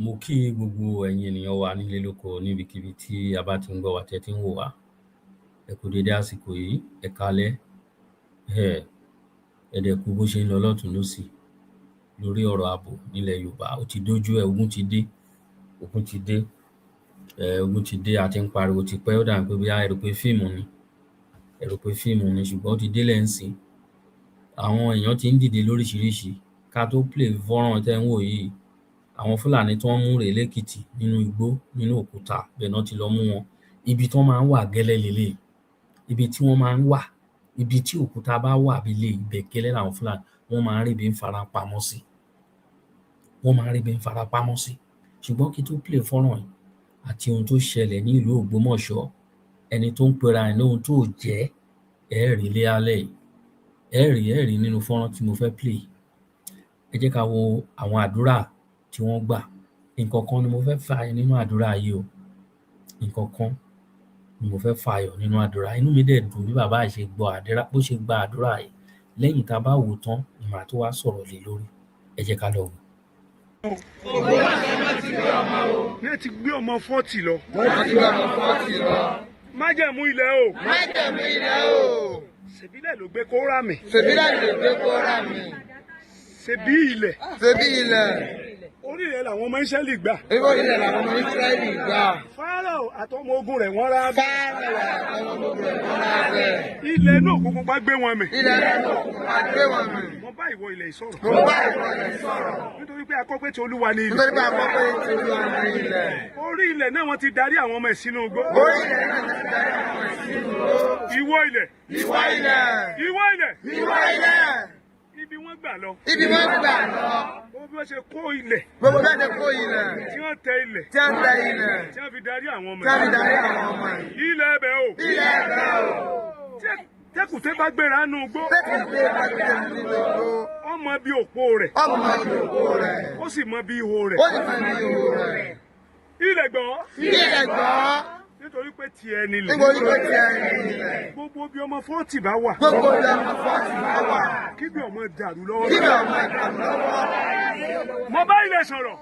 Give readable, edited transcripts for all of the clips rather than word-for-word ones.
Mo kí gbogbo ẹ̀yin ènìyàn wa nílé lóko níbikíbi tí a bá ti ń gbọ́ wa tẹ́ tí ń wò wá. Ẹ kú dédé àsìkò yìí, ẹ káalẹ́, ẹ dẹ̀ kú bó ṣe ń lọ lọ́tùn lósì lórí ọ̀rọ̀ ààbò nílẹ̀ Yorùbá. Ó ti dójú ẹ̀, ogun ti dé, ogun ti dé, a ti ń pariwo tipẹ́, ó dà pé bóyá ẹ rò pé fíìmù ni, ṣùgbọ́n ó ti délẹ̀ ńsìn. Àwọn èèyàn ti ń dìde lóríṣiríṣi. Ká tó play fọ́nrán tẹ́ ń wò yìí, àwọn Fúlàní tí wọ́n mú rèé lẹ́kìtì nínú igbó, nínú òkúta, ibẹ̀ ná ti lọ mú wọn. Ibi tí wọ́n máa ń wà gẹ́lẹ́ leléyìí. Ibi tí wọ́n máa ń wà, ibi tí òkúta bá wà leléyìí, ibẹ̀ gẹ́lẹ́ làwọn Fúlàní wọ́n máa ń ríbi farapamọ́ sí. Ṣùgbọ́n kí n tó play fọ́nrán yìí àti ohun tó ṣẹlẹ̀ ní ìlú Ògbómọ̀ṣọ́, ẹni tó ń pera ẹ̀ lóhun tó jẹ́, ẹ ó rí lálẹ́ yìí. Ẹ rí nínú fọ́nrán tí mo fẹ́ play. Ẹ jẹ́ ká wo àwọn àdúrà tí wọ́n gbà. Nǹkan kan ni mo fẹ́ fààyọ nínú àdúrà yìí o. Inú mi dẹ̀ dùn bí bàbá yìí ṣe gba àdúrà yìí. Lẹ́yìn tá a bá wò ó tán ni màá tó wá sọ̀rọ̀ lé lórí. Ẹ jẹ́ ká lọ wò. Ní ti gbé ọmọ 40 lọ. Májẹ̀mú ilẹ̀ o. Ṣèbílẹ̀ ló gbé kó rà mí. Ṣèbí ilẹ̀. Orí ilẹ̀ làwọn ọmọ Ísírẹ́lì gbà. Fáráò àtọmọ ogun rẹ̀ wọ́n rà bẹ́ẹ̀. Ilẹ̀ náà kúkú bá gbé wọn mì. Mo bá ìwọ ilẹ̀ ìsọ̀rọ̀. Nítorí pé a kọ pé ti Olúwa ni ilẹ̀. Orí ilẹ̀ náà wọ́n ti darí àwọn ọmọ ẹ̀ sínú igbó. Ìwọ ilẹ̀. Ibi wọ́n gbà lọ. Gbogbo bí wọ́n ṣe kó ilẹ̀. Tí wọ́n tẹ ilẹ̀. Tí wọ́n fi darí àwọn ọmọ ẹ̀. Ilẹ̀ ẹbẹ̀ o. Tẹ́kùtẹ́ bá gbéra nù igbó. Ó mọ bí òpó rẹ̀. Ó sì mọ bí ihò rẹ̀. Ilẹ̀ gbọ́. Nítorí pé tiẹ̀ nílẹ̀. Gbogbo bí ọmọ 40 bá wà. Kí bí ọmọ dàrú lọ́wọ́. Mo bá ilẹ̀ sọ̀rọ̀.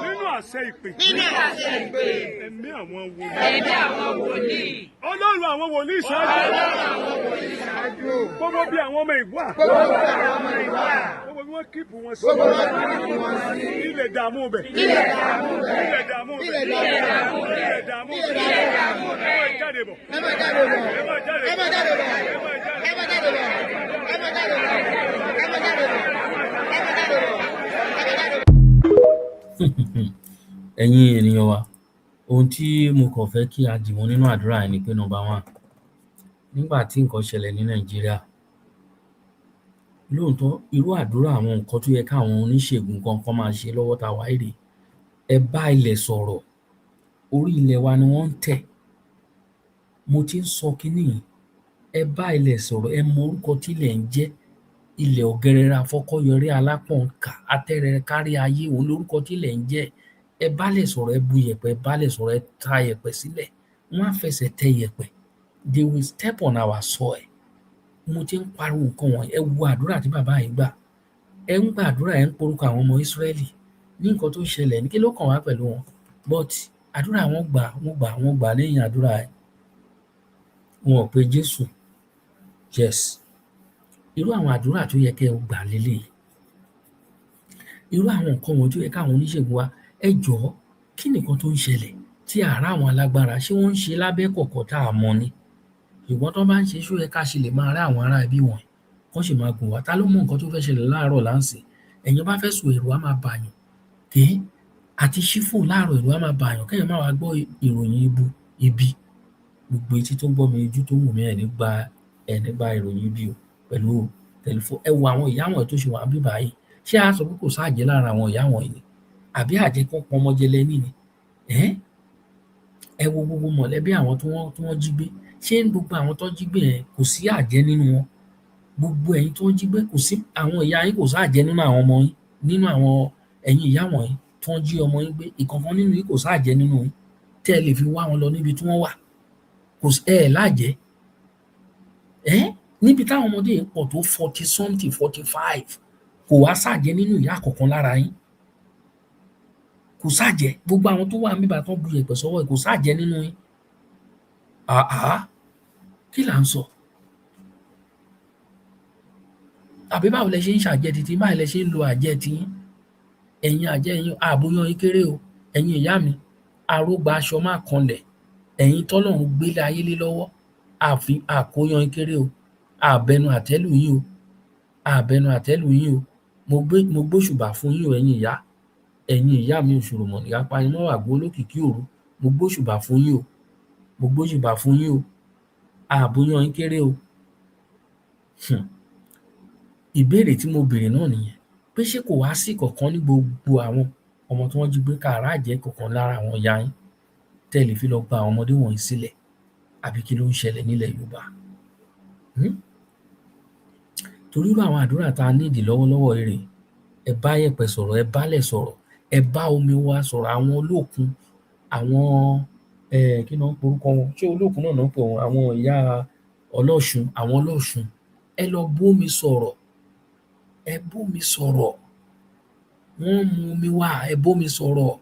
Nínú àṣẹ ìpè. Ẹ̀mí àwọn wòlíì. Ọlọ́run àwọn wòlíì ṣáájú. Gbogbo bí àwọn ọmọ ìwà. Gbogbo bí wọ́n kíìpù wọn sí. Ilẹ̀ dààmú bẹ̀. Ẹ̀yin ènìyàn wa, ohun tí mo kàn fẹ́ kí a dìmú nínú àdúrà yìí ni pé number 1, nígbà tí nǹkan ṣẹlẹ̀ ní Nàìjíríà, lóòótọ́ irú àdúrà àwọn nǹkan tó yẹ káwọn oníṣègùn kankan máa ṣe lọ́wọ́ tá a wà yìí, ẹ bá ilẹ̀ sọ̀rọ̀. Orí ilẹ̀ wa ni wọ́n ń tẹ̀. Mo ti ń sọ kinní yìí, ẹ bá ilẹ̀ sọ̀rọ̀, ẹ mọ orúkọ tí ilẹ̀ ń jẹ́. Ilẹ̀ ọ̀gẹrẹrẹ afọ́kọ́yọrí alápọ̀nká atẹ́rẹrẹ kárí ayé, òun lórúkọ tí ilẹ̀ ń jẹ́. Ẹ bálẹ̀ sọ̀rọ̀, ẹ bu yẹ̀pẹ̀, ẹ bálẹ̀ sọ̀rọ̀, ẹ ta yẹ̀pẹ̀ sílẹ̀. Wọ́n á fẹsẹ̀ tẹ yẹ̀pẹ̀. They will step on our soil. Mo ti ń pariwo nǹkan wọ̀nyí. Ẹ wo àdúrà tí bàbá yìí gbà. Ẹ ń gbàdúrà, ẹ ń porúkọ àwọn ọmọ Ísírẹ́lì. Ní nǹkan tó ṣẹlẹ̀ ní kí ló kàn wá pẹ̀lú wọn? But àdúrà wọ́n gbà lẹ́yìn àdúrà ẹ̀. Wọn ò pe Jésù. Yes. Irú àwọn àdúrà tó yẹ kẹ́ ẹ gbà leléyìí. Irú àwọn nǹkan wọ̀nyí tó yẹ káwọn oníṣègùn wa, ẹ jọ̀ọ́, kí nìkan tó ń ṣẹlẹ̀ tí àárá àwọn alágbára ṣé wọ́n ń ṣe lábẹ́ kọ̀kọ̀ tá a mọ̀ ni? Ṣùgbọ́n tó bá ń ṣe ṣó yẹ ká ṣe lè máa rá àwọn ará ibí wọ̀nyí kán sì máa gùn wá. Ta ló mọ nǹkan tó fẹ́ ṣẹlẹ̀ láàárọ̀ láǹsìn? Ẹ̀yin bá fẹ́ sùn ẹ̀rù á máa bààyàn. Àti ṣí fóònù láàárọ̀ ẹ̀rù á máa bààyàn kéèyàn má wá gbọ́ ìròyìn ibi. Gbogbo etí tó ń gbọ́ mi, ojú tó ń wò mí, ẹ̀ ní gba ìròyìn ibi o pẹ̀lú tẹlifóònù. Ẹ wo àwọn ìyá wọ̀nyí tó ṣe wà níbí báyìí. Ṣé a sọ pé kò sáàjẹ́ lára àwọn ìyá wọ̀nyí ni? Àbí àjẹ́ kán pọnmọ jẹ lẹ́ní ni? Ẹ wo gbogbo mọ̀lẹ́bí àwọn tí wọ́n jí gbé. Ṣé gbogbo àwọn tó jí gbé yẹn kò sí àjẹ́ nínú wọn? Gbogbo ẹ̀yin tó jí gbé, kò sí àwọn ìyá yín, kò sáàjẹ́ nínú àwọn ọmọ yín, nínú àwọn ẹ̀yin ìyá wọ̀nyí tí wọ́n jí ọmọ yín gbé. Ìkankan nínú yín kò sáàjẹ́ nínú yín tẹ́ ẹ lè fi wá wọn lọ níbi tí wọ́n wà. Láàjẹ́. Níbi táwọn ọmọdé yìí pọ̀ tó 40 something 45, kò wá sáàjẹ́ nínú ìyá kankan lára yín. kò sáàjẹ́ gbogbo àwọn tó wà níbà tán bu yẹ̀pẹ̀ sọ́wọ́ kò sáàjẹ́ nínú yín kí là ń sọ àbí báwo lẹ ṣe ń ṣàjẹ́ títí báwo lẹ ṣe ń lo àjẹ́ tiyín ẹ̀yin àjẹ́ yín àbóyan yín kéré o ẹ̀yin ìyá mi arógbá aṣọ má kanlẹ̀ ẹ̀yin tọ́lọ́run gbélé ayé lé lọ́wọ́ àkóyan yín kéré o àbẹnu àtẹ́lù yín o àbẹnu àtẹ́lù yín o mo gbóṣùbà fún yín o ẹ̀yin ìyá mi òṣùrùmọ̀ ìyá panimọ́ àgbo olókìkí òru mo gbóṣùbà fún yín o àbóyan yín kéré o ìbéèrè tí mo béèrè náà nìyẹn pé ṣé kò wá sí kankan ní gbogbo àwọn ọmọ tí wọ́n jí gbé kàrá àjẹ́ kankan lára àwọn ìyá yín tẹ́lẹ̀ fi lọ gba àwọn ọmọdé wọ̀nyí sílẹ̀ àbí kí ló ń ṣẹlẹ̀ nílẹ̀ Yorùbá torí irú àwọn àdúrà tá a nídìí lọ́wọ́lọ́wọ́ èrè ẹ bá yẹ̀pẹ̀ sọ̀rọ̀ ẹ bálẹ̀ sọ̀rọ̀ ẹ bá omi wa sọ̀rọ̀ àwọn olókun àwọn kí náà ń porúkọ wọn ṣé olókun náà ń pè wọn àwọn ìyá ọlọ́ṣun àwọn ọlọ́ṣun ẹ lọ bómi sọ̀rọ̀ wọ́n mu omi wá ẹ bómi sọ̀rọ̀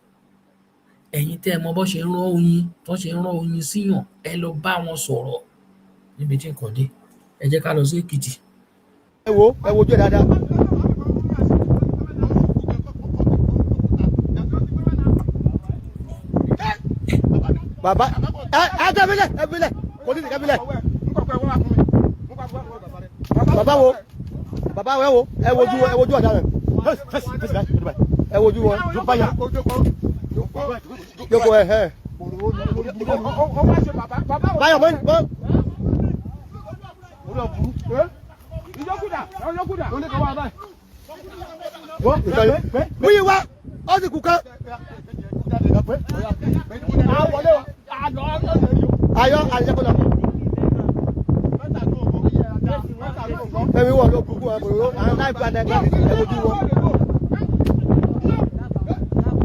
ẹ̀yin tẹ́ ẹ mọ bó ṣe ń rán oyin síyàn ẹ lọ bá wọn sọ̀rọ̀ níbi tí nǹkan dé ẹ jẹ́ ká lọ sí Èkìtì. ẹ wojú ẹ dáadáa. bàbá ẹ tẹ́bílẹ̀ kò ní ìdíkẹ́bílẹ̀. bàbá wo ẹ wojú ọ̀daràn ẹ wojú wọn báyà jókòó báyọ̀ mọ́ múyí wá ó sì kú kán ayọ̀ àjẹkọ̀lá ẹ̀mí wọ̀ ló kúkú àbòrò àwọn láì padà ẹ̀wọ̀jú wọn.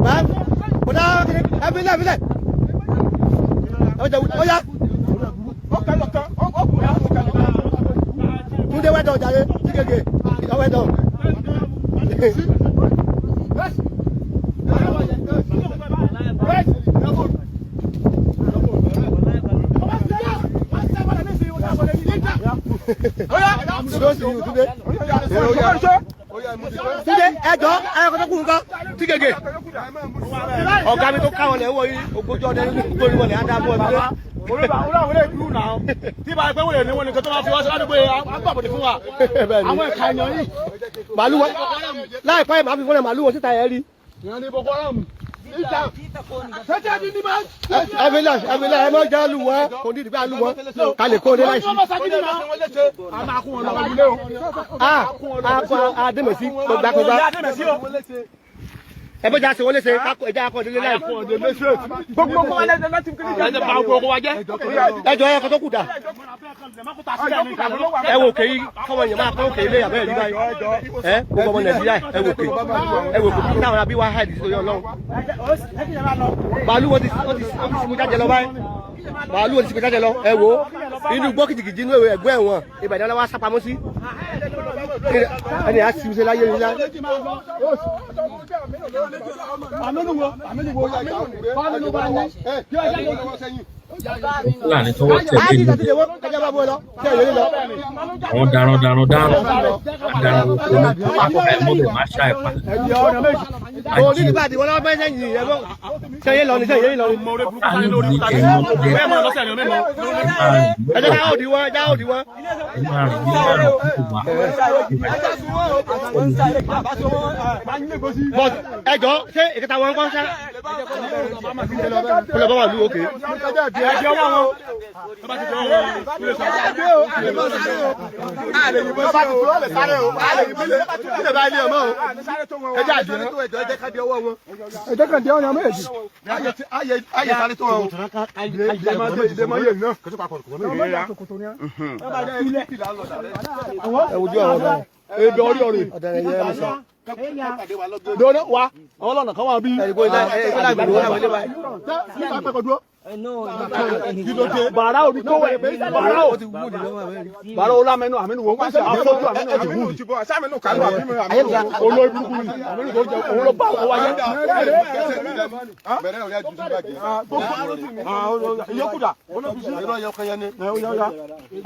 Bàbá ẹ̀bílẹ̀ ọjà túndé wẹ́dọ̀ jàre tí gègé ọwẹ́dọ̀. Túndé ẹjọ́ ayọ̀kọ̀tọ́kùn nǹkan tí gègé ọ̀gá mi tó káwọn lẹ̀ wọ̀ yìí ogójì ọdẹ tó ní wọlé adábọ̀ ẹ̀mílẹ̀. Olúwa ilé ìlú náà tí bá ẹgbẹ́ wòlé ní wọn nìkan tó máa fi wá sí ládùúgbò agbábọ̀dé fún wa àwọn ẹ̀ka èèyàn yìí. Màálù wọn láìpẹ́ yìí màá fi fúnra màálù wọn síta yẹn rí. ìyẹn ní Boko Haram ìjà tẹ́tẹ́ di ní máa. ẹ̀mílẹ̀ ẹ̀ mọ́ já lù wọ́n kò ní ìdìbò àlù wọn ká lè kó o dé láìsí. Adémèsí gbàgbọ́gbà ẹ bójá ṣe wọlé ṣe ẹjá akọ̀délé láì. gbogbo wa lẹ́sẹ̀ láti kiri jẹ́ ẹ̀jẹ̀ bá gbogbo wa jẹ́. ẹjọ́ ẹ kọ́ tó kù dà. ẹ wò ké yìí kọ́mọ yẹn máa kọ́ òkè ilé àbẹ́ ìlú báyìí. ẹ gbogbo ọmọ Nàìjíríà ẹ wò ké kí táwọn abí wá hàìdì sórí Ọlọ́run. màálù wọn ti sinmi jáde lọ báyìí. màálù wọn ti sinmi jáde lọ ẹ wò inú gbọ́ kìtìkìtì inú ẹ̀gbẹ́ ẹ̀wọ̀n Ìbàdàn wa sápamọ́ sí. ẹni a sinmi ṣe láyé yìí lá. Fúlàní tọwọ́ tẹ̀lé ní àwọn darandaran oko ní pápá ẹ̀mọ́bẹ̀ máa ṣá ẹ̀pà. Sẹ́yìn lọ ni. Ẹjọ́ ká òdì wọn, já òdì wọn. Ẹjọ́ ṣé ìkẹta wọn kọ́ sá? Kọlọ̀ bá wà lú òkè. ẹ̀jẹ̀ ọwọ́ wọn. Ẹjẹ́ kan di ọ̀nà méjì. ayé sáré tó wọn. Ẹ wojú àwọn ọ̀dọ́. Ebe orí ọ̀rẹ́. Ọ̀dàrẹ̀ yẹ ẹ̀mí sọ. Dọ́nà wa àwọn ọlọ́nà kan wà bí. Ẹ̀rí kó ilé ìgbàlú wọn wọlé báyìí. Nípa pẹ́kọ̀ dúró. bàrà orí tó wẹ̀ bàrà o bàrà o lámẹ́nu àmínú wo wọ́n ṣe àfọ́jú àmínú ti wù ní. olórí burúkú ni àmínú tó jẹ òun ló bá wọn wáyé. ìyókùdà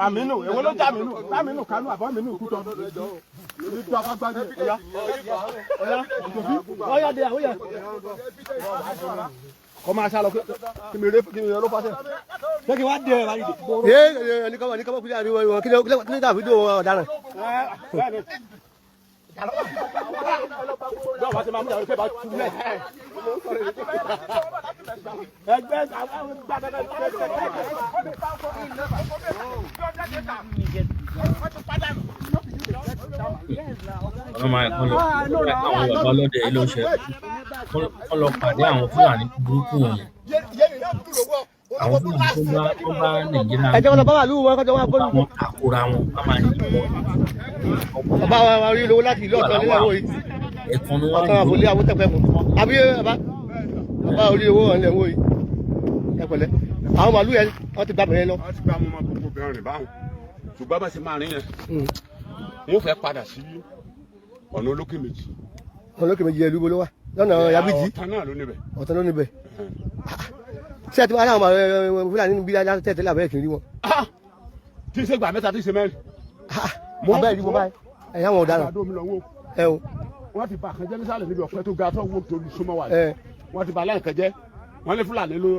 àmínú èwo ló jẹ àmínú kánú àbọ̀ àmínú kútọ́. ọ̀yá de àwọn yẹn. Kọ́ máa sá lọ kí mi ló fásẹ̀. Ṣé kí wá dé ẹ̀ báyìí dé? Ní kọ́mọ̀ kúlẹ̀ àríwọ̀ ìwọ̀n kí ní dàbí dò ọ̀daràn. Bọ́ọ̀ bá ti máa mú ìyàwó pé bá tú lẹ̀. Ẹgbẹ́ wọ́n máa kọ́ lọ àwọn bàbá ọlọ́dẹ yìí ló ń ṣe kọ́ lọ pàdé àwọn fúlàní burúkú wọn àwọn fúlàní tó bá nàìjíríà ẹjọ́ wọn lọ bá wà lúwọ́ wọn kọjọ́ wọn fọ́nù. wọn àkóra wọn a máa yìn wọn. bàbá wa rí lówó láti ìlú ọ̀tọ̀ nílẹ̀ wọ̀nyí. ẹ̀kan ni wọ́n ọ̀tọ̀ àbòlé àwòtẹ́pẹ́ mọ̀ àbí bàbá orí owó wọn lẹ̀ wọ̀nyí. ẹ pẹ̀lẹ́ àwọn màálù yẹn wọ́n ti gbà bẹ̀rẹ̀ lọ. wọ́n ti gbà mọ́ gbogbo bẹ̀rẹ̀ rìn báwọn ṣùgbọ́n bá ṣe máa rìn yẹn wọ́n fẹ́ padà sí ọ̀nà olókè méjì. ọ̀nà olókè méjì ẹlú bolówá lọ́nà yabiji. ọ̀tán náà ló níbẹ̀. ọ̀tán ló níbẹ̀. ṣé ẹ ti wá láwọn fúlàní bí dáadáa tẹ̀tẹ̀lé àbẹ́rẹ́ kì í rí wọn. tí ì ṣe gbà mẹ́ta tí ì ṣe mẹ́rin. mo bẹ́ẹ̀ rí mo báyìí ẹ̀yà wọn ọ̀daràn. ẹ o. wọ́n ti bà kan jẹ́ nísàlẹ̀ níbi ọ̀pẹ tó ga tó wọ́n torí súnmọ́ wa. wọ́n ti bà láyìn kan jẹ́ wọ́n ní fúlàní ló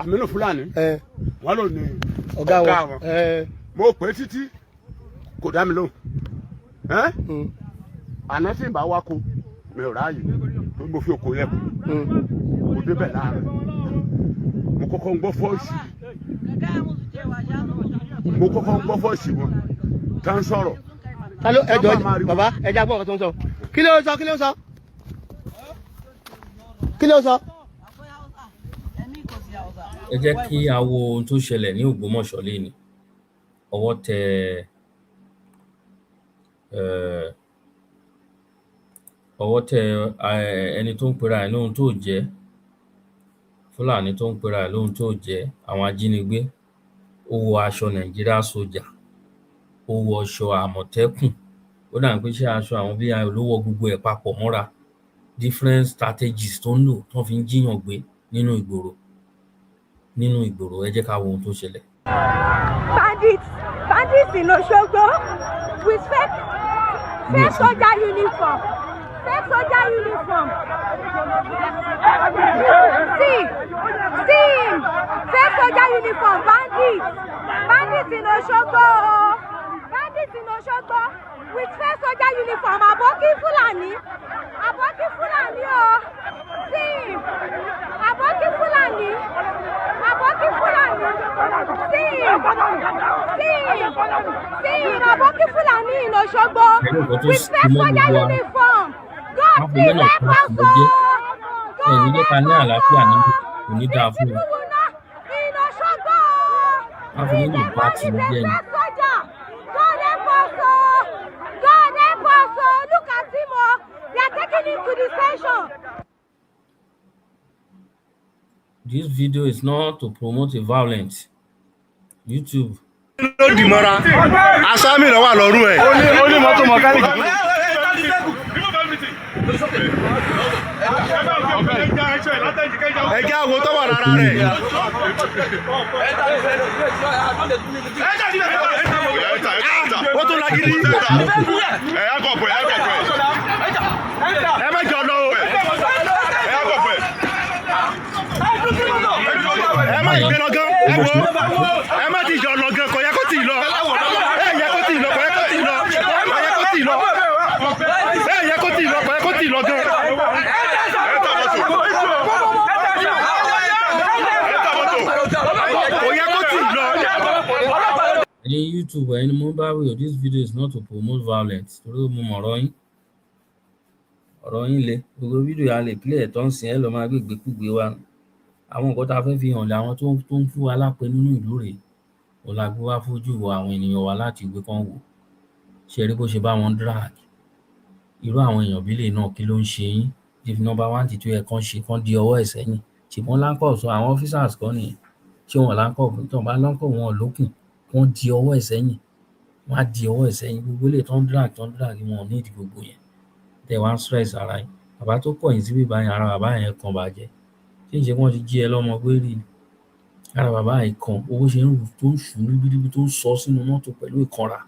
àmínú fúlàní. wọ́n lò ní ọ̀gá wọn. mo pè é títí kò dá mi lóhùn àná tí n bá wá ko mi ò ráàyè tó mo fi òkò yẹ kù mo débẹ̀ láàrin mo kọ́kọ́ ń gbọ́ fọ́ọ̀sì wọn tá ń sọ̀rọ̀. alo ẹjọ bàbá ẹjẹ agbọ́n kan tó ń sọ kí ló ń sọ kí ló ń sọ kí ló ń sọ. ẹ jẹ́ kí a wo ohun tó ṣẹlẹ̀ ní Ògbómọ̀ṣọ́ lẹ́ni ọwọ́ tẹ ẹni tó ń pera ẹ̀ lóhun tó jẹ́ fúlàní tó ń pera ẹ̀ lóhun tó jẹ́ àwọn ajínigbé ó wọ aṣọ nàìjíríà sójà ó wọ aṣọ àmọ̀tẹ́kùn ó dà pé ṣé aṣọ àwọn bí olówó gbogbo ẹ̀ papọ̀ mọ́ra different strategies tó ń lò tó fi ń jíyàn gbé nínú ìgboro ẹ jẹ́ ká wo ohun tó ṣẹlẹ̀. Bandits in Osogbo with fake soldier uniform. Fake soldier uniform. See, fake soldier uniform. Bandits in Osogbo. Bandits in Osogbo with fake soldier uniform. Aboki Fulani. Oh. See, Aboki Fulani. See, Aboki Fulani in Osogbo with fake soldier uniform. God please help us all. ẹ̀yin jẹ́ ká ní àlàáfíà ní kò ní dáa fún un. wọ́n fi nínú ìbá ti ń jẹ́ ni. God help us all. Look at him. They are taking him to the station. This video is not to promote a violence. YouTube. ló dì mọ́ra asámi lọ́wọ́ àlọ́rú ẹ̀. ó ní mọ́tò mọ́kánìkì. ẹ̀jẹ̀ àwọ̀ tó wà rárá rẹ̀. ó tún lagidi. ẹ̀yà kọ̀pọ̀ ẹ má jọ lọ o. ẹ̀yà kọ̀pọ̀ ẹ má ìgbé lọ gan. ẹ má ti jọ lọ gan kò yẹ kó tì lọ. ẹ yẹ kó tì lọ kò yẹ kó tì lọ. kò yẹ kó tì lọ. ẹ yẹ kó tì lọ kò yẹ kó tì lọ gan. ẹ̀yin YouTube ẹni mo bá wí this video is not to promote violence torí mo mọ̀ ọ̀rọ̀ yín le gbogbo fídíò yà lè play ẹ̀tọ́ ń sìn ẹ́ lọ máa gbégbé kúgbé wa àwọn nǹkan tá a fẹ́ fi hàn lé àwọn tó ń fún wa lápẹ́ nínú ìlú rèé òun la gbé wá fojú wo àwọn ènìyàn wa láti ìwé kan wò ṣe rí bó ṣe bá wọn drag irú àwọn èèyàn bílẹ̀ náà kí ló ń ṣe yín if number 1 tí tó yẹ kán ṣe kán di ọwọ́ ẹ̀ sẹ́yìn ṣùgbọ́n láńkọ̀ sọ àwọn officers kan nìyẹn ṣé wọn láńkọ̀ tó bá láńkọ̀ wọn lókùn wọ́n di ọwọ́ ẹ̀ sẹ́yìn wọ́n á di ọwọ́ ẹ̀ sẹ́yìn gbogbo lè tán drag wọn ò ní ìdí gbogbo yẹn tẹ̀ wá ń stress ara yín bàbá tó kọ̀yìn síbí báyìí ara bàbá yẹn kan bàjẹ́ tí ń ṣe wọ́n ti jí ẹ lọ́mọ gbé rí ni ara bàbá yìí kan owó ṣe ń rù tó ń ṣù níbíníbí tó ń sọ sínú mọ́tò pẹ̀lú ìkanra.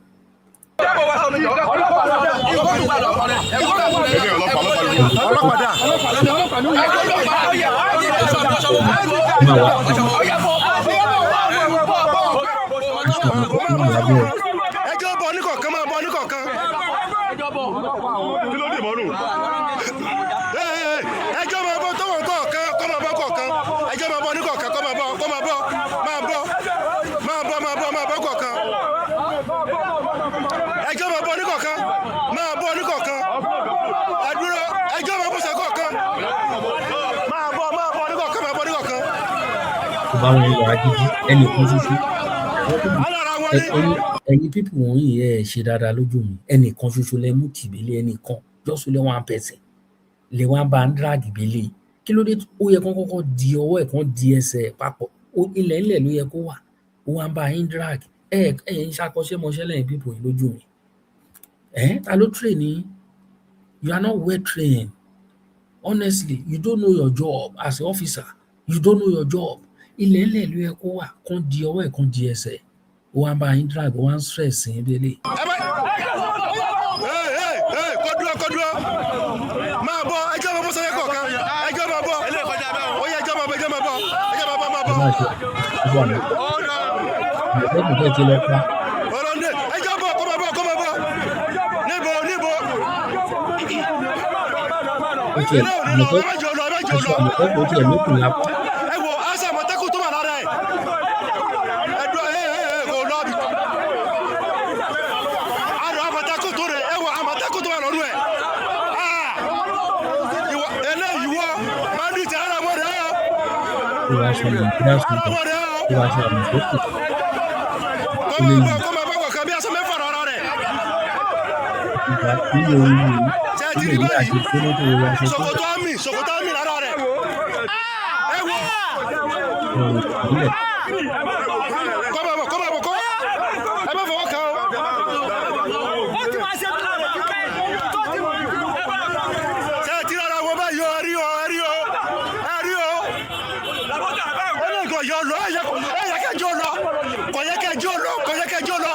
ẹjọ́ bọ̀ ní kọ̀ọ̀kan máa bọ̀ ní kọ̀ọ̀kan. kí ló dé mọ́nù. ẹjọ́ máa bọ̀ tó wọ̀n kọ̀ọ̀kan kọ́ máa bọ̀ kọ̀ọ̀kan ẹjọ́ máa bọ̀ ní kọ̀ọ̀kan kọ́ máa bọ̀ kọ̀ọ̀kan. ẹjọ́ máa bọ̀ ní kọ̀ọ̀kan ẹdúró ẹjọ́ máa bọ̀ sẹ́ kọ̀ọ̀kan máa bọ̀ ní kọ̀ọ̀kan. tó bá wọn lọ agídí ẹnì kan ṣoṣo ẹ̀yin pípù wọ̀nyí ẹ ṣe dáadáa lójú mi ẹnìkan ṣoṣo lẹ mú tìbílẹ ẹnìkan just only one person lè wá bá ń drag ìbílẹ kí ló dé ó yẹ kán kọ́kọ́ di ọwọ́ ẹ̀ kán di ẹsẹ̀ papọ̀ ilẹ̀ ló yẹ kó wà ó wá ń bá yín drag ẹ ń ṣàkọsẹ́mọṣẹ́ lẹ́yìn pípù yìí lójú mi ta ló train ní you are not well trained honestly you don't know your job as an officer you don't know your job ilẹ̀ ló yẹ kó wà kán di ọwọ́ ẹ̀ kán di ẹsẹ̀ ó wá ń bá yín drag ó wá ń stress yín délé. kọ́dúró máa bọ̀ ẹjọ́ máa bọ̀ sọ́yẹ́ kọ̀ọ̀kan ẹjọ́ máa bọ̀ ó yẹ ẹjọ́ máa bọ̀. ọlọ́dẹ ẹjọ́ bọ̀ kọ́ máa bọ̀ níbo. ẹ wo aṣọ àmọ̀tẹ́kùn tó wà lára ẹ̀. Sokoto àmì lára rẹ̀. ẹ wo. kọ́ ẹ má fọwọ́ kàn ó. ṣé ti rárá wọn bá yọ ẹrí o. ẹnìkan yọ lọ ẹyẹ kẹjọ lọ kò yẹ kẹjọ lọ. ẹyẹ jọ lọ.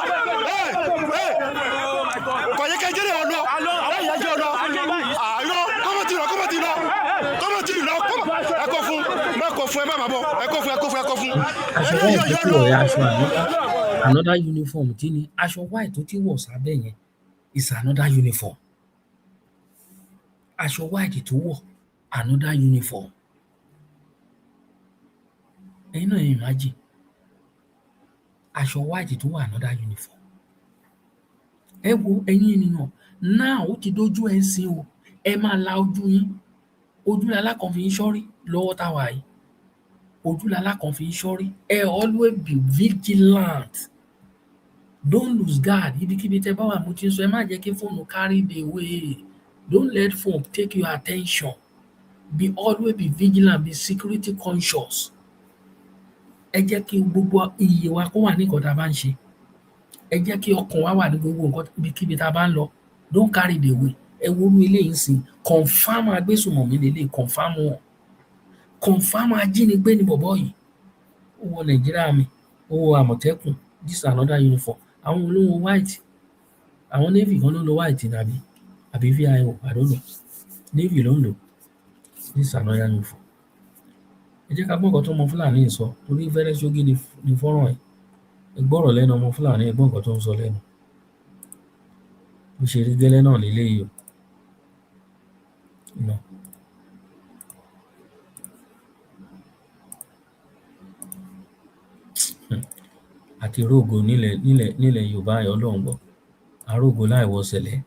àyọ kọ́mọ̀tì lọ. ẹkọ fún ẹ má bọ̀ ẹkọ fún. aṣọ white tó ti wọ̀ yẹn aṣọ another uniform tí ni aṣọ white tó ti wọ̀ sábẹ́ yẹn is another uniform aṣọ white tó wọ̀ another uniform ẹ̀yin náà yẹn imagine aṣọ white tó wọ̀ another uniform ẹ wo ẹ̀yin ènìyàn náà ó ti dójú ẹ̀ sí o ẹ máa la ojú yín ojúlala kan fi ń ṣọ́rí lọ́wọ́ táwa yìí ojúlala kan fi ń ṣọ́rí always be vigilant don't lose guard ibikíbi tẹ́ bá wà mo ti sọ ẹ má jẹ́ kí fóònù carry the way don't let phone take your attention always be vigilant be security conscious ẹ jẹ́ kí gbogbo iye wa kó wà ní nǹkan tá a bá ń ṣe ẹ jẹ́ kí ọkàn wa wà ní gbogbo nǹkan ibikíbi tá a bá ń lọ don't carry the way ẹ worú eléyìí sìn confam agbésùnmọ̀mí lélẹ̀ confam wọn confam ajínigbé ní bọ̀bọ̀ yìí ó wọ nàìjíríà mi ó wọ àmọ̀tẹ́kùn this another uniform àwọn olówó white àwọn navy kan ló ń lo white àbí vio I don't know navy ló ń lò this another uniform ẹ jẹ́ ká gbọ́ nǹkan tó ọmọ fúlàní sọ torí fẹ́rẹ́ ṣógí ní fọ́nrán ẹ̀ ẹ gbọ́rọ̀ lẹ́nu ọmọ fúlàní ẹ gbọ́ nǹkan tó ń sọ lẹ́nu bó ṣe rí gẹ́lẹ́ náà lélẹ́yìí o. No. àti rógo nílẹ̀ Yorùbá ayọ̀ Ọlọ́run gbọ́ arógo láìwọ ṣẹlẹ̀.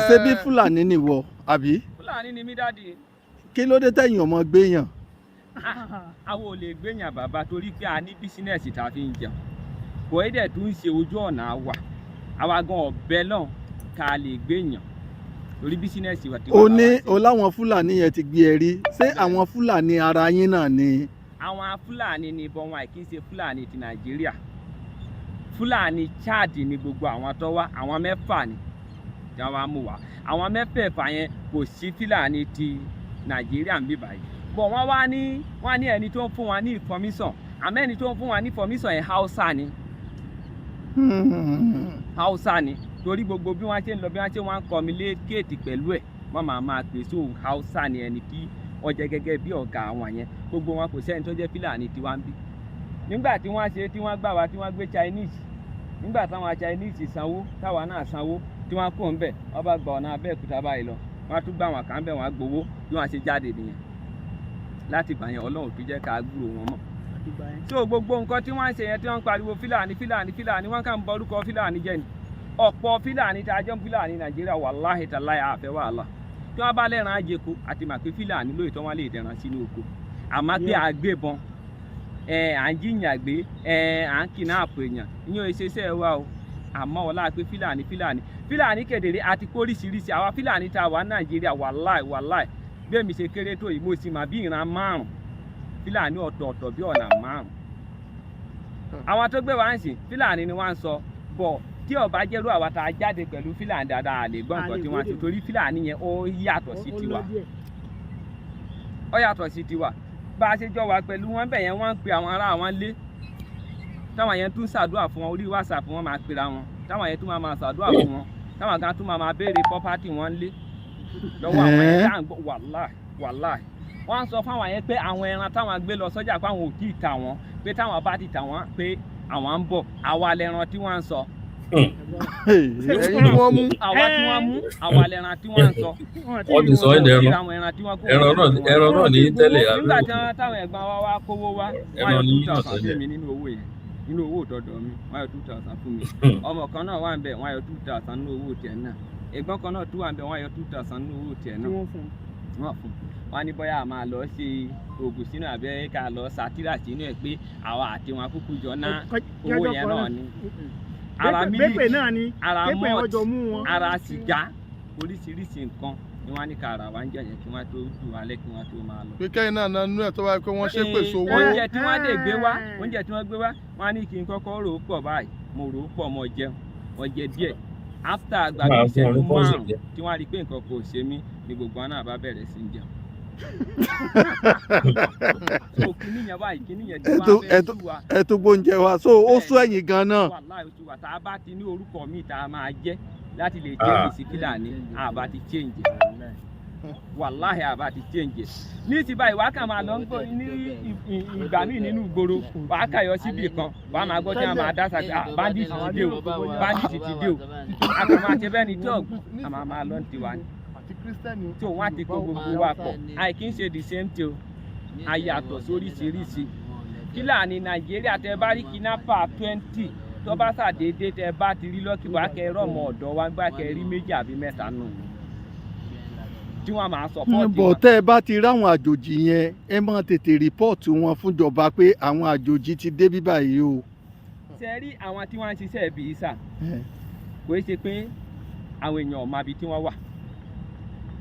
ṣé bí Fúlàní nìwọ àbí. Fúlàní ni mí dáàdi. kí ló dé tẹ̀yìn ọmọ gbéyàn. àwọn ò lè gbéyàn bàbá torí pé a ní bísínẹ́sì tá a fi ń jẹun kò é dẹ̀ tún ṣe ojú ọ̀nà wa àwa gan ọ̀bẹ náà ká lè gbéyàn torí bísínẹ́sì wà tí o ní o láwọn fúlàní yẹn ti gbé ẹ rí ṣé àwọn fúlàní ara yín náà ni. àwọn fúlàní ni ìbọn wọn kì í ṣe fúlàní ti nàìjíríà fúlàní Chad ni gbogbo àwọn tó wá àwọn mẹ́fà ni tí wọ́n wá mú wá àwọn mẹ́fẹ̀ẹ̀fà yẹn kò sí fúlàní ti nàìjíríà ń bí báyìí bọ̀ wọ́n ní ẹni tó ń fún wa ní information àmọ́ ẹni tó ń fún wa ní information yẹn Hausa ni torí gbogbo bí wọ́n ṣe ń lọ bí wọ́n ṣe wọ́n ń communicate pẹ̀lú ẹ̀ wọ́n máa pè sí Hausa ni ẹni tí wọ́n jẹ́ gẹ́gẹ́ bí ọ̀gá àwọn yẹn gbogbo wọn kò sẹ́ni tó jẹ́ fúlàní tí wọ́n ń bí nígbà tí wọ́n ṣe tí wọ́n gbà wá tí wọ́n gbé Chinese nígbà táwọn Chinese sanwó táwa náà sanwó tí wọ́n kó ń bẹ̀ wọ́n bá gba ọ̀nà Abẹ́òkúta báyìí lọ wọ́n tún gbà wọn kàn bẹ̀ wọ́n gbowó bí wọ́n ṣe jáde nìyẹn láti gbà yẹn Ọlọ́run tó jẹ́ ká gbúrò wọn mọ́ so gbogbo nǹkan tí wọ́n ń ṣe yẹn tí wọ́n ń pariwo fúlàní wọ́n kàn ń borúkọ fúlàní jẹ́ ni ọ̀pọ̀ fúlàní tí a jẹ́ fúlàní Nàìjíríà wàláhì tàláhì àfẹ́ wàhálà tí wọ́n bá lẹ́ran àjẹkù àti màpé fúlàní lóòótọ́ wọn lè dẹ̀ran sínú oko àmọ́ pé àgbébọn à ń jiyàn gbé à ń kidnap èèyàn ìyẹn ìṣeṣẹ́ wa o àmọ́ ọlá pé fúlàní kedere àti kóríṣiríṣi àwa fúlàní tá a wà Nàìjíríà wàláì bẹ́ẹ̀ mi ṣe kéré tó yìí mo sì mà bí ìran márùn fúlàní ọ̀tọ̀ọ̀tọ̀ bí ọ̀nà márùn àwọn tó gbé wa ń sìn fúlàní ni wọ́n ń sọ bọ̀ tí ó bá jẹ́rú àwa tá a jáde pẹ̀lú fúlàní dáadáa lè gbọ́ nǹkan tí wọ́n ti torí fúlàní yẹn ó yàtọ̀ sí tiwa bá a ṣe jọ wà pẹ̀lú wọn bẹ̀ yẹn wọ́n ń pe àwọn ará àwọn lé táwọn yẹn tún ṣàdúrà fún wọn orí WhatsApp wọn máa pera wọn táwọn yẹn tún máa ṣàdúrà fún wọn táwọn kan tún máa béèrè property wọn lé lọ́wọ́ àwọn yẹn tá à ń gbọ́ wàláì wọ́n sọ fáwọn yẹn pé àwọn ẹran táwọn gbé lọ sọ́jà pé àwọn ò tí ì tà wọ́n pé táwọn bá ti tà wọ́n pé àwọn ń bọ̀ àwa lẹran tí wọ́n ń sọ. ẹ̀yin tí wọ́n mú. àwa tí wọ́n mú àwa lẹran tí wọ́n ń sọ. wọ́n ti sọ ẹ́ dẹ̀rọ ẹran náà ní tẹ́lẹ̀ àbí. nígbà tí wọ́n táwọn ẹ̀gbọ́n wa wá kówó wá wọ́n yọ 2000 fún mi nínú owó yẹn nínú owó òdọ̀dọ̀ mi wọ́n yọ 2000 fún mi ọmọ kan náà wà ń bẹ̀ wọ́n yọ 2000 nínú owó tiẹ̀ náà ẹ̀gbọ́n kan náà tún wà ń bẹ̀ wọ́n yọ 2000 nínú owó tiẹ̀ náà wọ́n fún wọn ní bóyá a máa lọ ṣe oògùn sínú àbẹ́ ká lọ sátírà sínú ẹ̀ pé àwa àti wọn kúkú jọ ná owó yẹn náà ni ara mílíkì ara mọ́ọ̀tì ara sìgá oríṣiríṣi nǹkan ni wọ́n ní ká ara wa ń jẹ̀yẹ̀ kí wọ́n tó dù wálẹ̀ kí wọ́n tó máa lọ. pé kẹ́yìn náà nánú ẹ̀ tó wáyé pé wọ́n ṣe pèsè owó. oúnjẹ tí wọ́n gbé wá wọ́n á ní kí n kọ́kọ́ rò ó pọ̀ báyìí mo rò ó pọ̀ mo jẹun mo jẹ díẹ̀ after àgbàdo ìṣẹ́jú márùn-ún tí wọ́n á rí i pé nǹkan kò ṣe mí ni gbogbo wọn náà bá bẹ̀rẹ̀ sí í jẹun. so kìnìyàn báyìí kìnìyàn tí wọ́n fẹ́ tú wa. ẹ tó gbóúnjẹ wa so ó sún ẹ̀yìn gan náà. wàláhì oṣù wa tá a bá ti ní orúkọ míì tá a máa jẹ́ láti lè jẹ́ sí fúlàní àbá ti change wàláhì àbá ti change ní ti báyìí wàá kàn máa lọ ń gbọ́ ní ìgbà míì nínú ìgboro wàá kàyọ síbì kan wàá máa gbọ́ tí wọ́n máa dá sàgbé bandit ti dé o àkàn máa ṣe bẹ́ẹ̀ ni tí ọ̀gbìn àmà máa lọ ti wà ní tí òun àti kó gbogbo wa pọ̀ àìkí ń ṣe the same thing o àyàtọ̀ sóríṣiríṣi fúlàní nàìjíríà tẹ bá rí kidnapper 20 tó bá ṣàdédé tẹ bá ti rí lọ́kì wá kẹ rọ́ọ̀mù ọ̀dọ́ wa gbá kẹ rí méjì àbí mẹ́ta nù tí wọ́n máa support wa. bọ̀ tẹ́ ẹ bá ti ráwọn àjòjì yẹn ẹ máa tètè rìpọ́ọ̀tù wọn fúnjọba pé àwọn àjòjì ti dé bí báyìí o. ṣe rí àwọn tí wọ́n ń ṣiṣẹ́ bíi sà kò í ṣe pé àwọn èèyàn ò mọ ibi tí wọ́n wà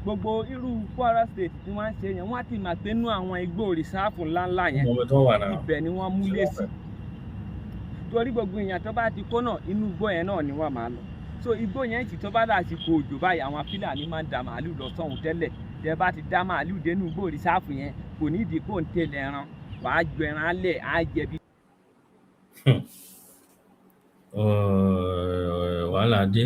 gbogbo irú Kwara State tí wọ́n ń ṣe yẹn wọ́n ti máa pé nú àwọn igbó rìsáàfù ńláńlá yẹn ibẹ̀ ni wọ́n múlé sí torí gbogbo èèyàn tó bá ti kó náà inú igbó yẹn náà ni wọ́n máa lọ so igbó yẹn sì tó bá dàsìkò òjò báyìí àwọn fúlàní máa ń da màálù lọ sọ́hun tẹ́lẹ̀ tẹ́ bá ti dá màálù dénú igbó rìsáàfù yẹn kò ní ìdí kó ń tẹ̀lé ẹran wàá jọ ẹran lẹ̀ á jẹbi. wàhálà dé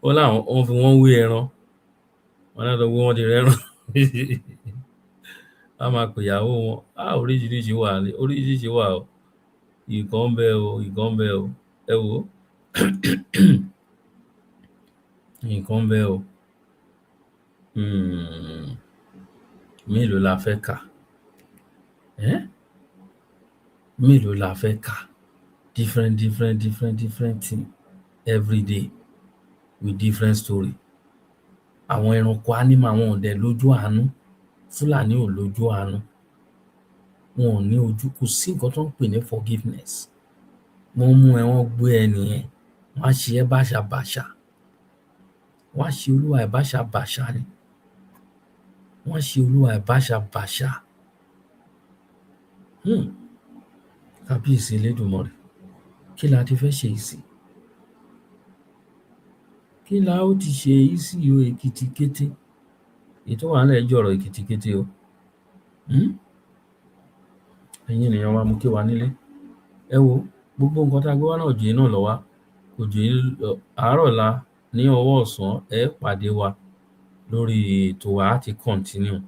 ó láwọn wọ́n fi wọ́n wé ẹran wọ́n náà lọ gbé wọ́n ti rẹ́ràn a máa pè ìyàwó wọn oríṣiríṣi wà o ìkan bẹ o ẹ wò nǹkan bẹ o mélòó la fẹ́ kà mélòó la fẹ́ kà different thing every day with different story àwọn ẹranko animal wọn ò dẹ̀ lójú àánú fúlàní ò lójú àánú wọn ò ní ojú kò sí nǹkan tó ń pè ní forgiveness wọ́n mú ẹ wọ́n gbé ẹ nìyẹn wọ́n á ṣe ẹ́ báṣabàṣà, wọ́n á ṣe olúwa ẹ̀ báṣabàṣà ni, wọ́n á ṣe olúwa ẹ̀ báṣabàṣà. Kábíyèsí Elédùmarè, kí la ti fẹ́ ṣe ìsìn? Kí la ó ti ṣe ìsìn o Èkìtì kété? Ètò wà nílẹ̀ jọ̀rọ̀ Èkìtì kété o. Ẹ̀yin ènìyàn wa, mo kí wa nílé. Ẹ wo gbogbo nǹkan tá a gbé wá náà òjò náà lọ wá, òjò àárọ̀ la ní ọwọ́ ọ̀sán ẹ pàdé wa lórí ètò wa á ti continue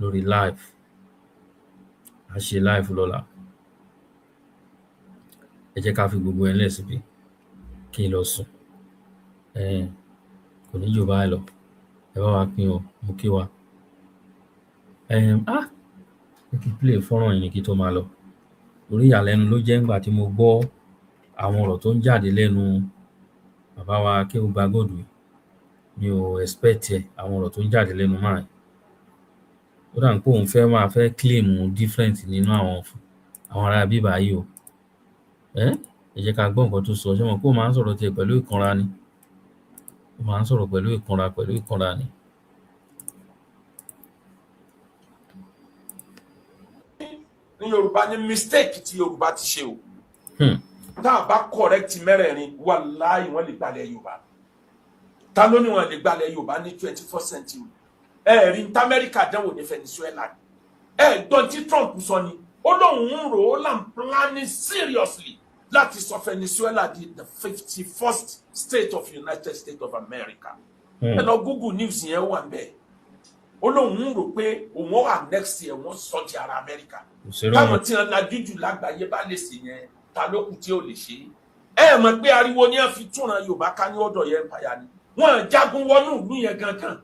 lórí live. A ṣe live lọ́la. Ẹ jẹ́ ká fi gbogbo ẹ̀ lẹ̀ síbi kí n lọ sùn. Kò ní jù báyìí lọ. Ẹ bá wa pín o, mo kí wa. Ẹ kí play fọ́nrán yìí kí tó máa lọ. Orí ìyàlẹ́nu ló jẹ́ ńgbà tí mo gbọ́ àwọn ọ̀rọ̀ tó ń jáde lẹ́nu bàbá wa Akéwùgbà Godwin. Mi ò expect ẹ̀, àwọn ọ̀rọ̀ tó ń jáde lẹ́nu máa. Ó dà ń pé òun fẹ́ claim different nínú àwọn ará bíbá yìí o. Ẹ jẹ́ ká gbọ́ nǹkan tó sọ. Ṣé mọ̀ pé ó máa ń sọ̀rọ̀ tiẹ̀ pẹ̀lú ìkanra ni? Ó máa ń sọ̀rọ̀ pẹ̀lú ìkanra ni. Ní Yorùbá ní mistake tí Yorùbá ti ṣe o. Tá a bá correct mẹ́rẹ̀ẹ̀rin, wàláhì wọ́n lè gbalẹ̀ Yorùbá. Ta ló ní wọ́n lè gbalẹ̀ Yorùbá ní 21st century? Rí ní Amẹ́ríkà dánwò ní Venezuela. Gbọ́n tí Trump sọ ni, ó lóun ń rò ó làm planning seriously láti sọ Venezuela di the 51st state of United States of America. Ẹ lọ Google News yẹn wà bẹ́ẹ̀. Ó lóun ń rò pé òun wà next year wọ́n sọ di ara Amẹ́ríkà. Táwọn tí wọn lajú jù lágbàáyé bá lè ṣe yẹn, ta ló kù tí ò lè ṣe? Mọ̀ pé ariwo ni wọ́n fi túnra Yorùbá ká ní ọ̀dọ̀ yẹn pàyà ni. Wọ́n jagun wọnú ìlú yẹn gangan.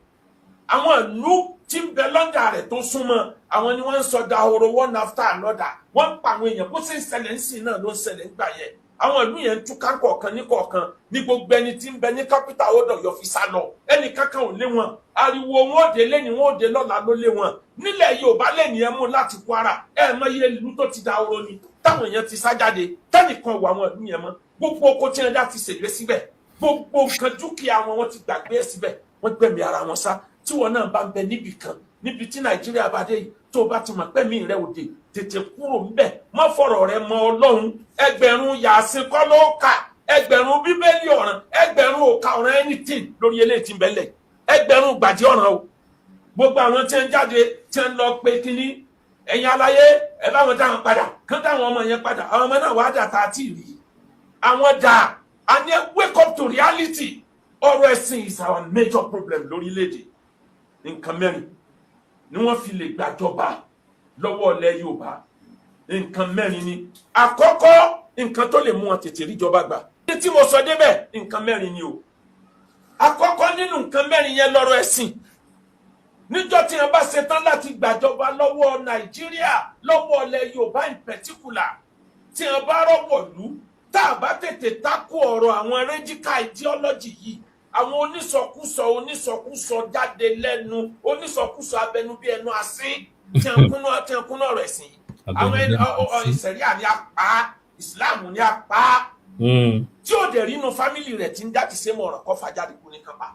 Àwọn ìlú tí ń bẹ lọ́ndà rẹ̀ tó súnmọ́, àwọn ni wọ́n ń sọ dahoro one after another. Wọ́n ń pa àwọn èèyàn bó ṣe ń ṣẹlẹ̀ ń sìn náà ló ń ṣẹlẹ̀ nígbà yẹn. Àwọn ìlú yẹn ń túká kọ̀ọ̀kan ní kọ̀ọ̀kan ní gbogbo ẹni tí ń bẹ ní capital ọ̀dọ̀ yọ fi sá lọ. Ẹnì kankan ò lé wọn. Ariwo wọn ò dé lẹ́ni wọn ò dé lọ́la ló lé wọn. Nílẹ̀ Yorùbá lẹ́ni ẹ mú láti Kwara. Mọ iye ìlú tó ti dahoro ni. Táwọn èèyàn ti sá jáde. Tẹ́nìkan wà àwọn ìlú yẹn mọ́. Gbogbo oko tí wọn dá ti ṣègbè síbẹ̀. Gbogbo nǹkan dúkìá wọn ti gbàgbé síbẹ̀. Wọ́n gbẹ̀mí ara wọn sá. Tí wọn náà bá ń bẹ níbì kan, níbi tí Nàìjíríà bá dé yìí, tó bá ti mọ̀ pé mi rẹ òde, tètè kúrò ńbẹ̀. Má fọ̀rọ̀ rẹ mọ Ọlọ́run. Ẹgbẹ̀rún Yàsín kọ́ ló kà. Ẹgbẹ̀rún Bíbélì ọ̀ràn. Ẹgbẹ̀rún òkà ọ̀ràn anything lórí eléyìí tí ń bẹ́lẹ̀. Ẹgbẹ̀rún gbàdí ọ̀ràn o. Gbogbo àwọn tí ń jáde tí ń lọ pé kíní, ẹ̀yin aláyé ẹ bá wọn dáhùn padà, kán dáhùn ọmọ yẹn padà. Àwọn ọmọ náà wá dà tá a ti rí. Àwọn dà, a ní wake up to reality. Ọ̀rọ̀ ẹ̀sìn is our major problem lórílẹ̀-èdè. Nǹkan mẹ́rin ni wọ́n fi lè gbàjọba lọ́wọ́ ilẹ̀ Yorùbá. Nǹkan mẹ́rin ni. Àkọ́kọ́, nǹkan tó lè mú wọn tètè ríjọba gbà. Ní tí mo sọ débẹ̀, nǹkan mẹ́rin ni o. Àkọ́kọ́ nínú nǹkan mẹ́rin yẹn lọ́rọ̀ ẹ̀sìn. Níjọ́ tí wọ́n bá ṣetán láti gbàjọba lọ́wọ́ Nàìjíríà, lọ́wọ́ ilẹ̀ Yorùbá in particular, tí wọ́n bá rọ́pọ̀ lú, tá a bá tètè takò ọ̀rọ̀ àwọn radical ideology yìí, àwọn onísọkúsọ jáde lẹ́nu, onísọkúsọ abẹnú bí ẹnu asín, tí wọ́n kúnná ọ̀rọ̀ ẹ̀sìn yìí. Àwọn ìṣẹ̀ríà ni a pa, Ìsìláàmù ni a pa. Tí ó dẹ̀ rí inú fámìlì rẹ̀ tí ń jáde ṣe mọ̀ ọ̀rọ̀ kọ́ fàjáde kú ní kápá.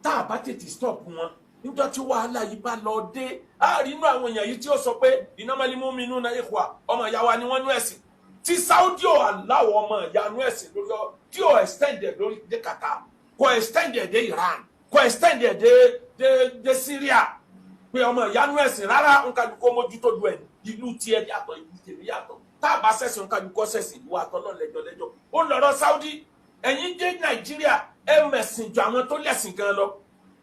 Tá a bá tètè stop wọn, níjọ́ tí wàhálà yìí bá lọ dé, a rí inú àwọn èèyàn yìí tí ó sọ pé innamal mu'minuna ikhwa, ọmọ ìyá wa ni wọ́n nú ẹ̀sìn. Tí Saudi ò aláwọ̀ ọmọ ìyá nú ẹ̀sìn lórí ọ, tí ò extended lórí dé Qatar, kò extended dé Iran, kò extended dé Syria, pé ọmọ ìyá nú ẹ̀sìn rárá, nǹkan kó mójútó lu ẹ̀ ìlú tiẹ̀ yàtọ̀, ìlú tèmi yàtọ̀. Tá a bá ṣẹ̀sìn nǹkan kó ṣẹ̀sìn ìlú àtọ́nà lẹ́jọ́. Ó lọ́rọ̀ Saudi, ẹ̀yin dé Nàìjíríà, mẹ̀sìn ju àwọn tó lẹ̀sìn gan lọ.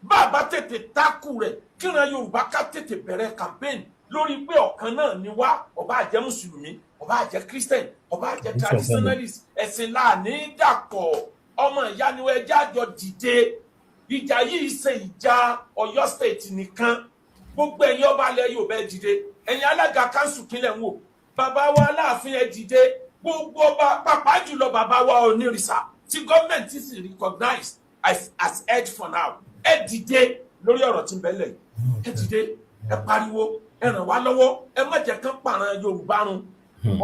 Bá a bá tètè tákù rẹ̀, kíran Yorùbá ká tètè bẹ̀rẹ̀ campaign lórí pé ọ̀kan náà ni wá, ó bá jẹ́ Mùsùlùmí, ó bá jẹ́ Christian, ó bá jẹ́ traditionalist, ẹ̀sìn láàní dàpọ̀, ọmọ ìyá ni wọ́n ẹjẹ́ àjọ dìde. Ìjà yìí ṣe ìjà Ọ̀yọ́ state nìkan. Gbogbo ẹ̀yin ọba ilẹ̀ Yorùbá ẹ dìde. Ẹ̀yin alága council kílẹ̀ ń wò. Bàbá wa Aláàfin ẹ dìde. Gbogbo ọba pàápàá jùlọ bàbá wa Onírìṣà tí gọ́ọ̀mẹ̀ntì sì recognize as head for now. Ẹ dìde lórí ọ̀rọ̀ tí ń bẹ́lẹ̀. Ẹ dìde, ẹ pariwo, ẹ ràn wá lọ́wọ́, ẹ má jẹ́ kán pààrọ̀ Yorùbá run.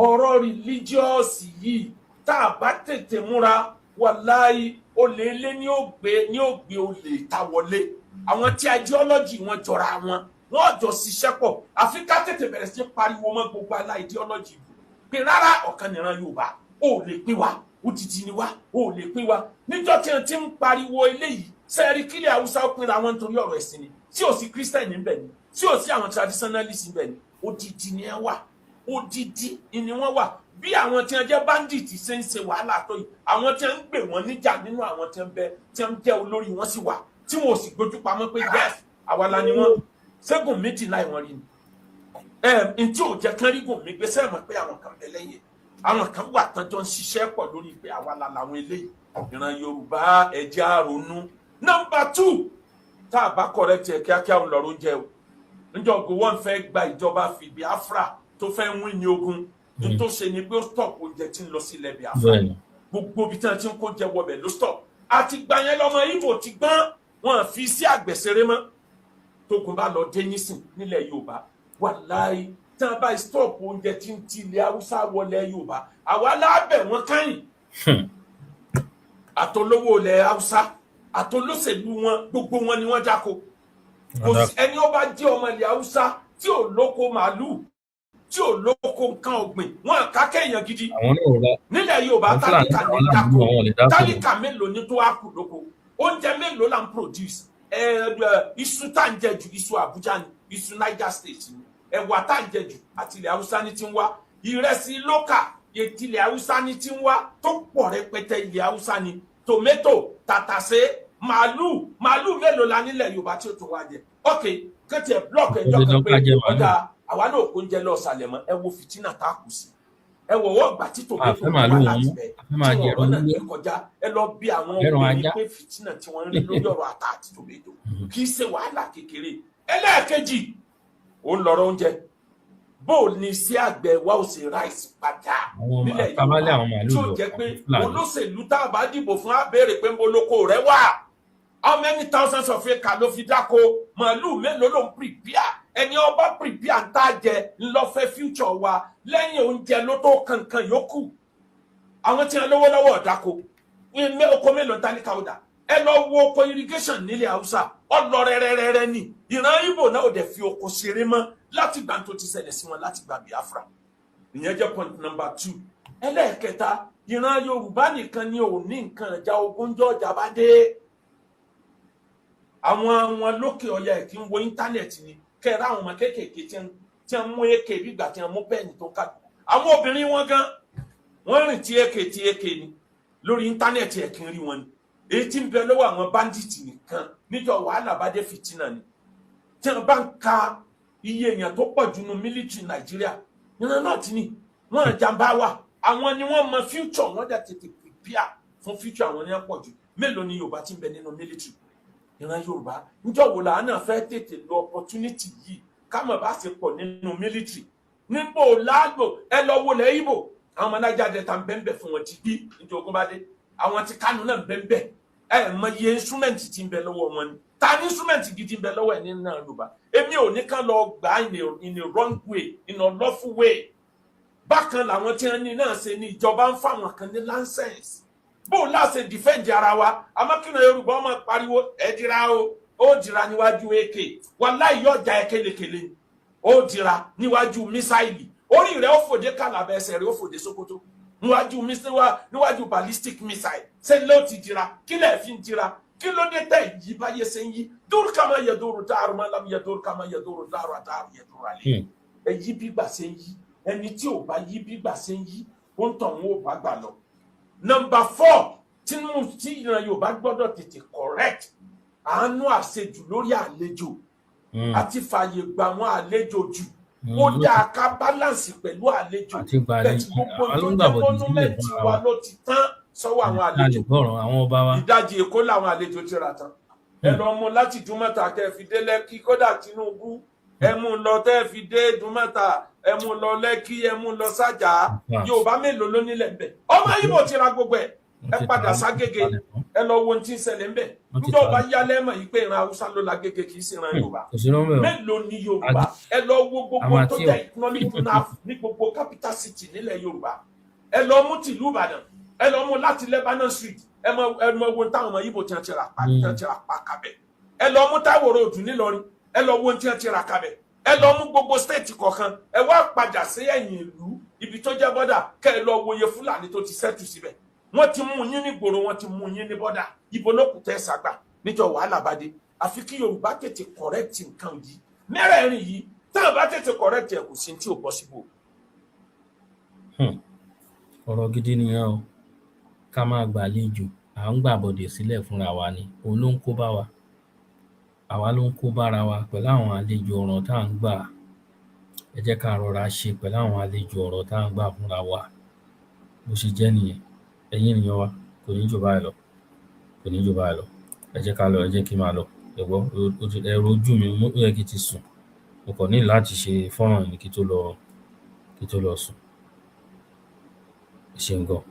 Ọ̀rọ̀ religious yìí tá a bá tètè múra, wàláì olè ilé ní ó gbé olè ta wọlé. Àwọn tí ideology wọn jọra wọn jọ ṣiṣẹ́ pọ̀. Àfi ká tètè bẹ̀rẹ̀ sí pariwo mọ́ gbogbo alá ideology pé rárá ọ̀kan nìran Yorùbá ó lè pín wa odidi ni wa ó lè pín wa. Níjọ́ tí wọ́n ti ń pariwo eléyìí sẹ́ẹ̀rí kílẹ̀ Haúsá ó pinra wọn nítorí ọ̀rọ̀ ẹ̀sìn ni tí ò sí Christian níbẹ̀ ni tí ò sí àwọn traditionalist níbẹ̀ ni odidi ni ẹ wà odidi ni wọ́n wà. Bí àwọn tí wọ́n jẹ́ bandit ṣe ń ṣe wàhálà tó yìí àwọn tí wọ́n ń gbè wọ́n níjà nínú àwọn tí wọ́n jẹ́ olórí wọn sì wà tí wọn ò sì gbójú pamọ́ pé yes àwa la ni wọ́n ṣẹ́gun méjì láì wọ́n rí ni. N tí ò jẹ́ kán rí gùn mí gbé sẹ́ẹ̀mọ̀ pé àwọn kan bẹ lẹ́yìn àwọn kan wà tán jọ ń ṣiṣẹ́ pọ̀ lórí pé àwa la làwọn eléyìí ìran Yorùbá ẹ̀jẹ̀ àrònú. Number 2 tá a bá correct ẹ̀ kíákíá ń lọ́rọ̀ jẹ́ o níjọ́ go wọ́n fẹ́ gba ìjọba fi Biafra tó fẹ́ win ní ogun ní tó ṣe ni pé ó stop oúnjẹ tí ń lọ sí ilẹ̀ Biafra gbogbo ibi tí wọ́n ti ń kó jẹ wọbẹ̀ ló stop àti gbà yẹn lọ́mọ Ìgbò ti gbọ́n wọn fi sí àgbẹ̀sẹ̀rẹ̀ mọ́ tógun bá lọ dé nísìn nílẹ̀ Yorùbá wàláì tí wọ́n bá stop oúnjẹ tí ń ti ilẹ̀ Haúsá wọlé Yorùbá àwa lábẹ̀ wọn káyìn àtolówó ilẹ̀ Haúsá àtolóṣèlú wọn gbogbo wọn ni wọ́n jáko kò sí ẹni ó bá jẹ́ ọmọ ilẹ̀ Haúsá tí ò lóko màálù tí ò lóko nǹkan ọ̀gbìn wọn kà kéèyàn gidi nílẹ̀ Yorùbá tálíkà ní dáko tálíkà mélòó ní tó wá kù lóko oúnjẹ mélòó là ń produce iṣu tá ń jẹ jù iṣu Àbújá ni iṣu Niger State ni ẹ̀wà tá ń jẹ jù àti ilẹ̀ Haúsá ní ti ń wá ìrẹsì lókà ètí ilẹ̀ Haúsá ní ti ń wá tó pọ̀ rẹpẹtẹ ilẹ̀ Haúsá ni tòmẹ́tò tàtàṣé màálù mélòó la nílẹ̀ Yorùbá tí ó tó wá jẹ ok kẹtì ẹ blọọkì ẹjọ́ kan pé ọjà àwa náà kò ń jẹ lọ sàlẹ̀ mọ́ ẹ wo fìtínà tá a kù sí ẹ wọ wọ́n gbà tí tòmẹ́tò wà láti bẹ̀ tí wọ́n rọ́nà ní kọjá ẹ lọ bí àwọn obìnrin pé fìtínà tí wọ́n ń rí lórí ọ̀rọ̀ ata àti tòmẹ́tò kì í ṣe wàhálà kékeré. Ẹlẹ́ẹ̀kejì ó ń lọ́rọ̀ oúnjẹ bó o ní sí àgbẹ̀ wa ó ṣe ráìsì padà nílẹ̀ Yorùbá tí ó jẹ́ pé olóṣèlú tá a bá dìbò fún á béèrè pé mo lóko rẹ wà how many thousands of acres ló fi dáko màálù mélòó ló ń prepare ẹni ọba prepare ń tá jẹ ńlọfẹ future wa lẹ́yìn oúnjẹ ló tó kankan yòókù. Àwọn tí wọn lówó lọ́wọ́ dáko oko mélòó ń tálíkà ọ̀dà ẹ lọ wo oko irrigation nílẹ̀ Haúsá ọlọ rẹrẹrẹrẹ ni ìran Ìgbò náà ò dẹ̀ fi oko ṣeré mọ́ láti gbà tó ti ṣẹlẹ̀ sí wọn láti gba Biafra. Ìyẹn jẹ́ point number 2. Ẹlẹ́ẹ̀kẹta ìran Yorùbá nìkan ni ò ní nǹkan ìjà ogúnjọ́ ọjà bá dé. Àwọn lókè ọya ẹ̀ kí ń wo íńtánẹ̀tì ni kẹ́ra àwọn ọmọ kéékèèké tí wọ́n mú èké bígbà tí wọ́n mú pẹ́ẹ̀nì tó ká. Àwọn obìnrin wọn gan wọ́n rìn tí èké ni lórí íńtánẹ̀tì ẹ̀ kí ń rí wọn ni. Èyí tí ń bẹ lọ́wọ́ àwọn bandits nìkan níjọ́ wàhálà bá dé fìtínà ni. Tí wọ́n bá ń ka iye èèyàn tó pọ̀ jù nínú mílítírì Nàìjíríà nínú náà ti ní wọ́n jàǹbá wà àwọn ni wọ́n mọ future wọ́n dẹ̀ tètè prepare fún future àwọn ní wọ́n pọ̀ jù. Mélòó ni Yorùbá ti ń bẹ nínú mílítírì? Ìran Yorùbá níjọ́ wo làá náà fẹ́ tètè lo opportunity yìí ká mọ̀ bá ṣe pọ̀ nínú military níbo láàgbò ẹ lọ wo lẹ́ Ìgbò àwọn ọmọ Niger Delta ń bẹ́ẹ̀ fún wọn ti bí nítorí ogun bá dé àwọn ti Kánò náà ń bẹ́ẹ̀ ẹ mọ iye instrument tí ń bẹ lọ́wọ́ wọn ni ta ní instrument gidi ń bẹ lọ́wọ́ ẹ̀ nínú Yorùbá èmi ò ní kán lọ gbà in a wrong way in a lawful way. Bákan làwọn tí wọ́n ní náà ṣe ní ìjọba ń fáwọn kan ní license bó láṣẹ defend ara wa amákìnà Yorùbá ọmọ pariwo ẹ dira o ó dira níwájú AK wàláhì yọjà ẹ kélekèle ó dira níwájú mísáìlì orí rẹ̀ ó fòdé kàlàbẹ ẹsẹ̀ rẹ̀ ó fòdé Sókótó níwájú ballistic missile ṣe ló ti dira kí lẹ fi ń dira kí ló dé tẹ yí báyé ṣe ń yí dúró kama yẹ dúró dáàrú má lam yẹ dúró kama yẹ dúró dáàrú àdáàrú yẹ dúró àlẹ ẹ yí bígbà ṣe ń yí ẹni tí ò bá yí bígbà ṣe ń yí ó ń tàn wọn ò bá gbà lọ. Number 4 tí ìran Yorùbá gbọ́dọ̀ tètè correct àánú àṣejù lórí àlejò àti fààyè gbà wọn àlejò jù ó dáa ká balance pẹ̀lú àlejò bẹ́ẹ̀ gbogbo tó jẹ́ mọ́númẹ́ǹtì wa ló ti tán sọ́wọ́ àwọn àlejò ìdajì Èkó làwọn àlejò ti rà tán ẹ lọ mú láti Dúmọ̀tà tẹ́ fi dé Lẹ́kì kódà Tinubu ẹ mú lọ tẹ́ fi dé Dúmọ̀tà ẹ mú lọ Lẹ́kì ẹ mú lọ Sájà Yorùbá mélòó ló nílẹ̀ ń bẹ̀ ọmọ Ìgbò ti ra gbogbo ẹ̀ ẹ padà ságége ẹ lọ wo ohun tí ń ṣẹlẹ̀ ń bẹ̀ níjọ́ bá yálẹ̀ mọ̀ yìí pé ìran Haúsá ló la gègé kì í sí ìran Yorùbá mélòó ni Yorùbá ẹ lọ wo gbogbo tó jẹ́ economic nav ní gbogbo capital city nílẹ̀ Yorùbá ẹ lọ mú tìlú Ìbàdàn ẹ lọ mú láti Lebanon Street ẹ mọ wo táwọn ọmọ Ìgbò tí wọ́n ti rà pa kabẹ̀ ẹ lọ mú Táíwò Road nílọrin ẹ lọ wo tí wọ́n ti rà kabẹ̀ ẹ lọ mú gbogbo stéètì kọ̀ọ̀kan ẹ wá padà sí ẹ̀yìn ìlú ibi tó jẹ́ bọ́dà kẹ́ ẹ lọ wòye Fúlàní tó ti sẹ́tù síbẹ̀ wọ́n ti mú yín ní gbòòrò wọ́n ti mú yín ní bọ́dà ibo ló kù tẹ́ sàgbà níjọ́ wàhálà bá dé àfi kí Yorùbá tètè correct nǹkan yìí mẹ́rẹ̀ẹ̀rin yìí táwọn bá tètè correct ẹ̀ kò sí tí ò possible. ọ̀rọ̀ gidi nìyẹn o ká máa gbàlejò à ń gbàbọ̀dè sílẹ̀ fúnra wa ni òun ló ń kó bá wa àwa ló ń kó bára wa pẹ̀lú àwọn àlejò ọ̀rọ̀ tá à ń gbà ẹ jẹ́ ká rọra ṣe pẹ̀lú àwọn àlejò ọ̀rọ̀ tá à ń gbà fúnra wa bó ṣe jẹ́ nìyẹn ẹ̀yin ènìyàn wa kò ní jù báyìí lọ ẹ jẹ́ ká lọ ẹ jẹ́ kí n máa lọ ẹ̀gbọ́ ẹ̀rọ ojú mi ó yẹ kí n ti sùn mo kàn ní láti ṣe fọ́nrán yìí kí tó lọ sùn ẹ ṣeun gan.